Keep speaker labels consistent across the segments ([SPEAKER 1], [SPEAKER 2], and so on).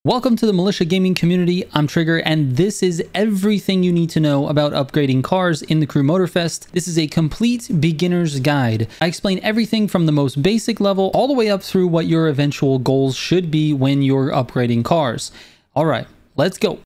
[SPEAKER 1] Welcome to the Militia gaming community. I'm Trigger, and this is everything you need to know about upgrading cars in the Crew Motorfest. This is a complete beginner's guide. I explain everything from the most basic level all the way up through what your eventual goals should be when you're upgrading cars. All right, let's go.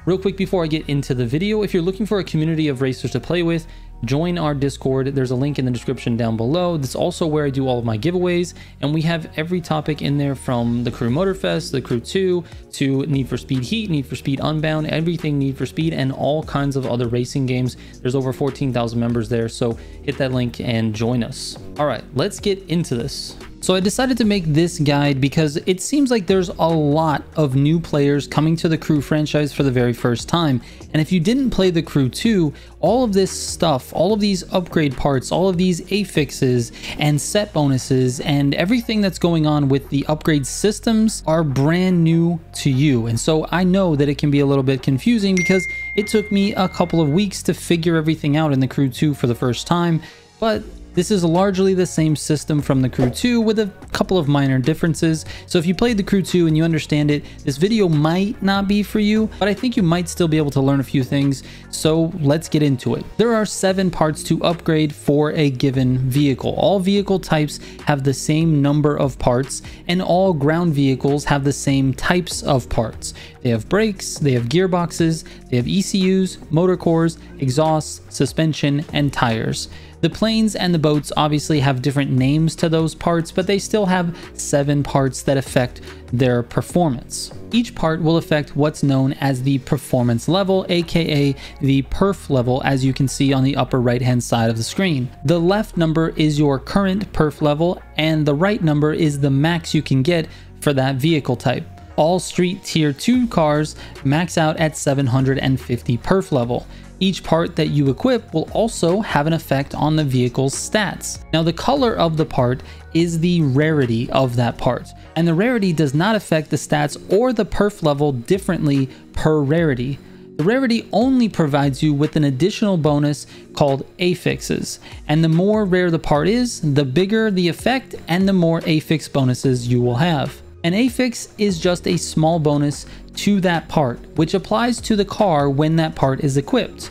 [SPEAKER 1] Real quick before I get into the video, if you're looking for a community of racers to play with, join our Discord. There's a link in the description down below. That's also where I do all of my giveaways, and we have every topic in there from the Crew Motorfest, the Crew 2, to Need for Speed Heat, Need for Speed Unbound, everything Need for Speed, and all kinds of other racing games. There's over 14,000 members there, so hit that link and join us. All right, let's get into this. So I decided to make this guide because it seems like there's a lot of new players coming to the Crew franchise for the very first time. And if you didn't play the Crew 2, all of this stuff, all of these upgrade parts, all of these affixes and set bonuses and everything that's going on with the upgrade systems are brand new to you. And so I know that it can be a little bit confusing because it took me a couple of weeks to figure everything out in the Crew 2 for the first time, but this is largely the same system from the Crew 2 with a couple of minor differences. So if you played the Crew 2 and you understand it, this video might not be for you, but I think you might still be able to learn a few things. So let's get into it. There are 7 parts to upgrade for a given vehicle. All vehicle types have the same number of parts, and all ground vehicles have the same types of parts. They have brakes, they have gearboxes, they have ECUs, motor cores, exhausts, suspension, and tires. The planes and the boats obviously have different names to those parts, but they still have 7 parts that affect their performance. Each part will affect what's known as the performance level, aka the perf level, as you can see on the upper right hand side of the screen. The left number is your current perf level, and the right number is the max you can get for that vehicle type. All street tier 2 cars max out at 750 perf level. Each part that you equip will also have an effect on the vehicle's stats. Now, the color of the part is the rarity of that part, and the rarity does not affect the stats or the perf level differently per rarity. The rarity only provides you with an additional bonus called affixes, and the more rare the part is, the bigger the effect and the more affix bonuses you will have. An affix is just a small bonus to that part, which applies to the car when that part is equipped.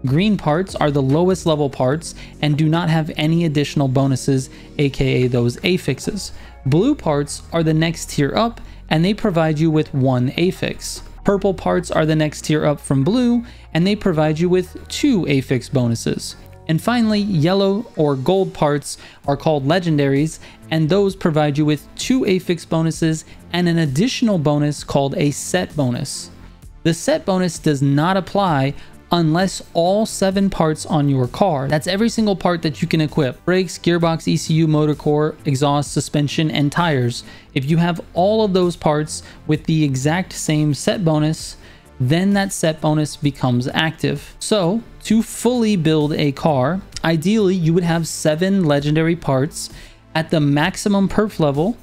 [SPEAKER 1] Green parts are the lowest level parts and do not have any additional bonuses, aka those affixes. Blue parts are the next tier up, and they provide you with 1 affix. Purple parts are the next tier up from blue, and they provide you with 2 affix bonuses. And finally, yellow or gold parts are called legendaries, and those provide you with 2 affix bonuses and an additional bonus called a set bonus. The set bonus does not apply unless all 7 parts on your car, that's every single part that you can equip, brakes, gearbox, ECU, motor core, exhaust, suspension, and tires. If you have all of those parts with the exact same set bonus, then that set bonus becomes active. So to fully build a car, ideally you would have 7 legendary parts at the maximum perf level,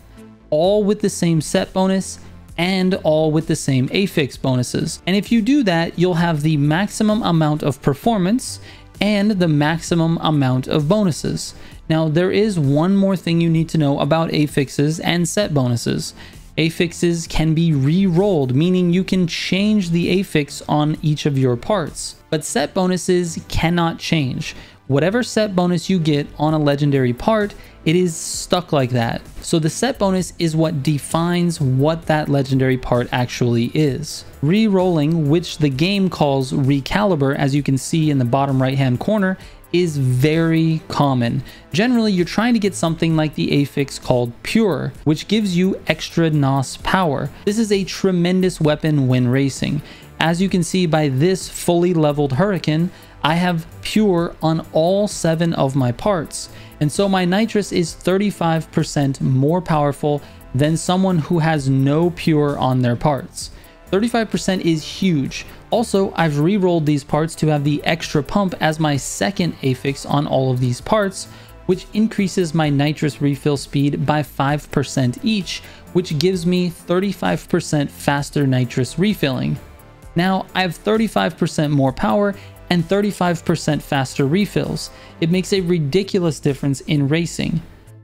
[SPEAKER 1] all with the same set bonus and all with the same affix bonuses. And if you do that, you'll have the maximum amount of performance and the maximum amount of bonuses. Now, there is one more thing you need to know about affixes and set bonuses. Affixes can be re-rolled, meaning you can change the affix on each of your parts, but set bonuses cannot change. Whatever set bonus you get on a legendary part, it is stuck like that. So the set bonus is what defines what that legendary part actually is. Re-rolling, which the game calls recaliber, as you can see in the bottom right hand corner, is very common. Generally, you're trying to get something like the affix called Pure, which gives you extra NOS power. This is a tremendous weapon when racing. As you can see by this fully leveled Hurricane, I have Pure on all 7 of my parts, and so my nitrous is 35% more powerful than someone who has no Pure on their parts. 35% is huge. Also, I've re-rolled these parts to have the extra pump as my second affix on all of these parts, which increases my nitrous refill speed by 5% each, which gives me 35% faster nitrous refilling. Now, I have 35% more power and 35% faster refills. It makes a ridiculous difference in racing.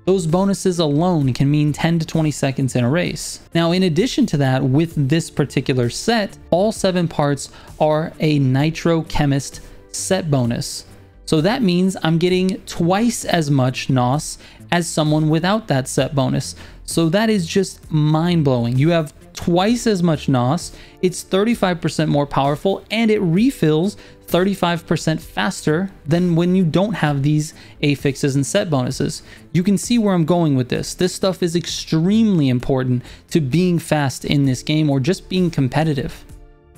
[SPEAKER 1] Those bonuses alone can mean 10 to 20 seconds in a race. Now, in addition to that, with this particular set, all 7 parts are a Nitro Chemist set bonus. So that means I'm getting twice as much NOS as someone without that set bonus. So that is just mind-blowing. You have twice as much NOS, it's 35% more powerful, and it refills 35% faster than when you don't have these affixes and set bonuses. You can see where I'm going with this. This stuff is extremely important to being fast in this game or just being competitive.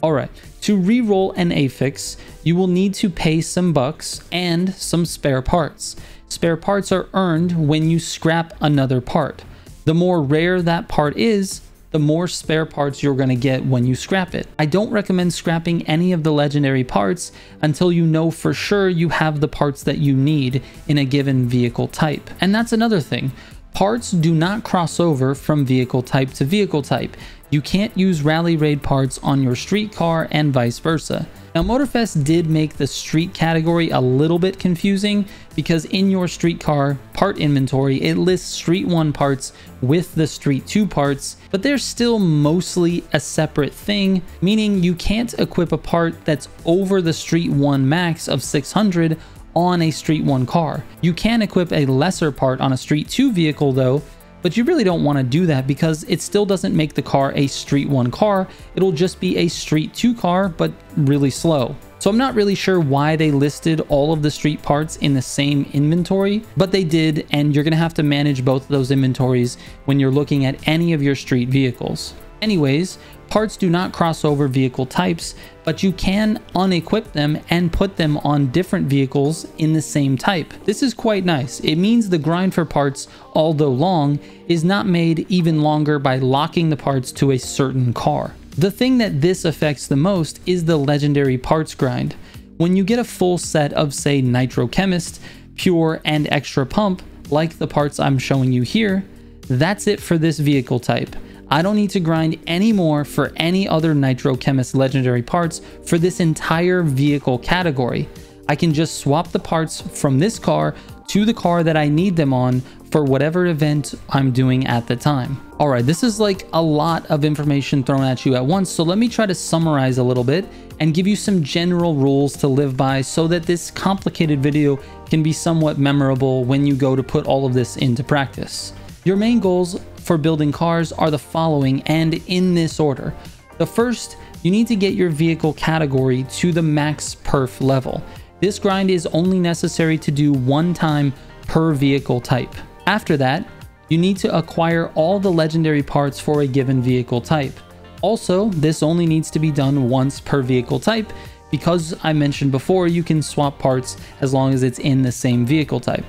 [SPEAKER 1] Alright, to reroll an affix, you will need to pay some bucks and some spare parts. Spare parts are earned when you scrap another part. The more rare that part is, the more spare parts you're going to get when you scrap it. I don't recommend scrapping any of the legendary parts until you know for sure you have the parts that you need in a given vehicle type. And that's another thing. Parts do not cross over from vehicle type to vehicle type. You can't use Rally Raid parts on your street car and vice versa. Now, Motorfest did make the street category a little bit confusing because in your street car part inventory, it lists Street 1 parts with the Street 2 parts, but they're still mostly a separate thing, meaning you can't equip a part that's over the Street 1 max of 600 on a Street 1 car. You can equip a lesser part on a Street 2 vehicle though, but you really don't want to do that because it still doesn't make the car a Street 1 car. It'll just be a Street 2 car, but really slow. So I'm not really sure why they listed all of the street parts in the same inventory, but they did, and you're going to have to manage both of those inventories when you're looking at any of your street vehicles. Anyways, parts do not cross over vehicle types, but you can unequip them and put them on different vehicles in the same type. This is quite nice. It means the grind for parts, although long, is not made even longer by locking the parts to a certain car. The thing that this affects the most is the legendary parts grind. When you get a full set of, say, Nitro Chemist, Pure, and Extra Pump, like the parts I'm showing you here, that's it for this vehicle type. I don't need to grind any more for any other Nitro Chemist legendary parts for this entire vehicle category. I can just swap the parts from this car to the car that I need them on for whatever event I'm doing at the time. Alright, this is like a lot of information thrown at you at once, so let me try to summarize a little bit and give you some general rules to live by so that this complicated video can be somewhat memorable when you go to put all of this into practice. Your main goals for building cars are the following, and in this order. The first, you need to get your vehicle category to the max perf level. This grind is only necessary to do one time per vehicle type. After that, you need to acquire all the legendary parts for a given vehicle type. Also, this only needs to be done once per vehicle type because I mentioned before you can swap parts as long as it's in the same vehicle type.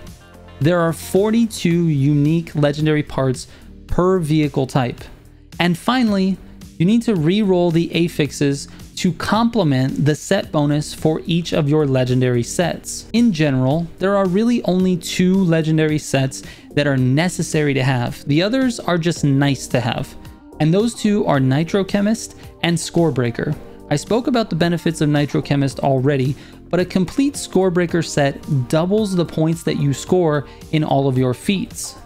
[SPEAKER 1] There are 42 unique legendary parts per vehicle type. And finally, you need to re-roll the affixes to complement the set bonus for each of your legendary sets. In general, there are really only 2 legendary sets that are necessary to have. The others are just nice to have. And those 2 are Nitro Chemist and Scorebreaker. I spoke about the benefits of Nitro Chemist already, but a complete Scorebreaker set doubles the points that you score in all of your feats.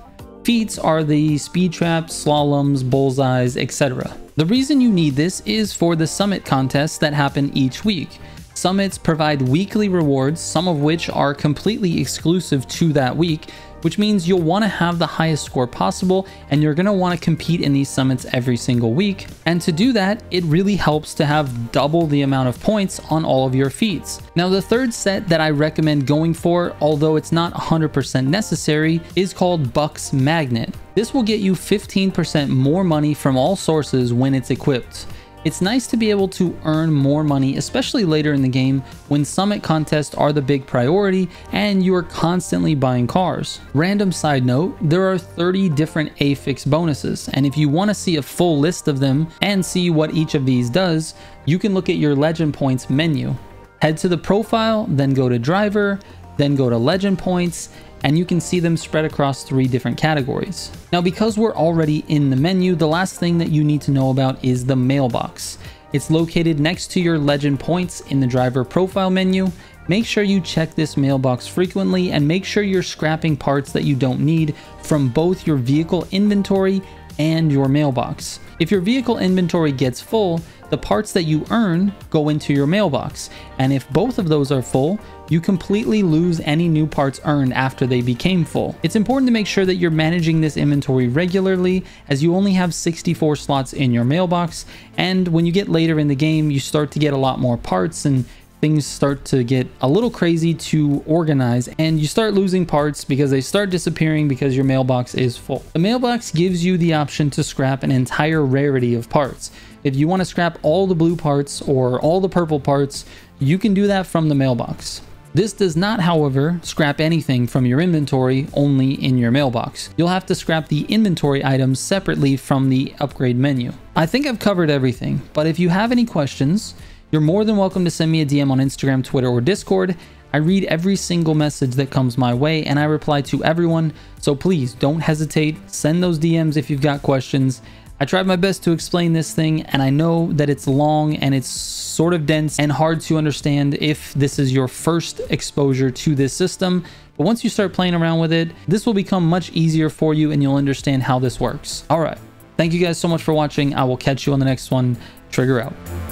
[SPEAKER 1] Feats are the speed traps, slaloms, bullseyes, etc. The reason you need this is for the summit contests that happen each week. Summits provide weekly rewards, some of which are completely exclusive to that week, which means you'll want to have the highest score possible and you're going to want to compete in these summits every single week. And to do that, it really helps to have double the amount of points on all of your feats. Now, the third set that I recommend going for, although it's not 100% necessary, is called Bucks Magnet. This will get you 15% more money from all sources when it's equipped. It's nice to be able to earn more money, especially later in the game when summit contests are the big priority and you are constantly buying cars. Random side note, there are 30 different affix bonuses, and if you want to see a full list of them and see what each of these does, you can look at your legend points menu. Head to the profile, then go to driver, then go to legend points, and you can see them spread across 3 different categories. Now, because we're already in the menu, the last thing that you need to know about is the mailbox. It's located next to your legend points in the driver profile menu. Make sure you check this mailbox frequently and make sure you're scrapping parts that you don't need from both your vehicle inventory and your mailbox. If your vehicle inventory gets full, the parts that you earn go into your mailbox, and if both of those are full, you completely lose any new parts earned after they became full. It's important to make sure that you're managing this inventory regularly, as you only have 64 slots in your mailbox, and when you get later in the game, you start to get a lot more parts and things start to get a little crazy to organize, and you start losing parts because they start disappearing because your mailbox is full. The mailbox gives you the option to scrap an entire rarity of parts. If you want to scrap all the blue parts or all the purple parts, you can do that from the mailbox. This does not, however, scrap anything from your inventory, only in your mailbox. You'll have to scrap the inventory items separately from the upgrade menu. I think I've covered everything, but if you have any questions, you're more than welcome to send me a DM on Instagram, Twitter, or Discord. I read every single message that comes my way and I reply to everyone, so please don't hesitate, send those DMs if you've got questions. I tried my best to explain this thing, and I know that it's long and it's sort of dense and hard to understand if this is your first exposure to this system, but once you start playing around with it, this will become much easier for you and you'll understand how this works. All right, thank you guys so much for watching. I will catch you on the next one. Trigger out.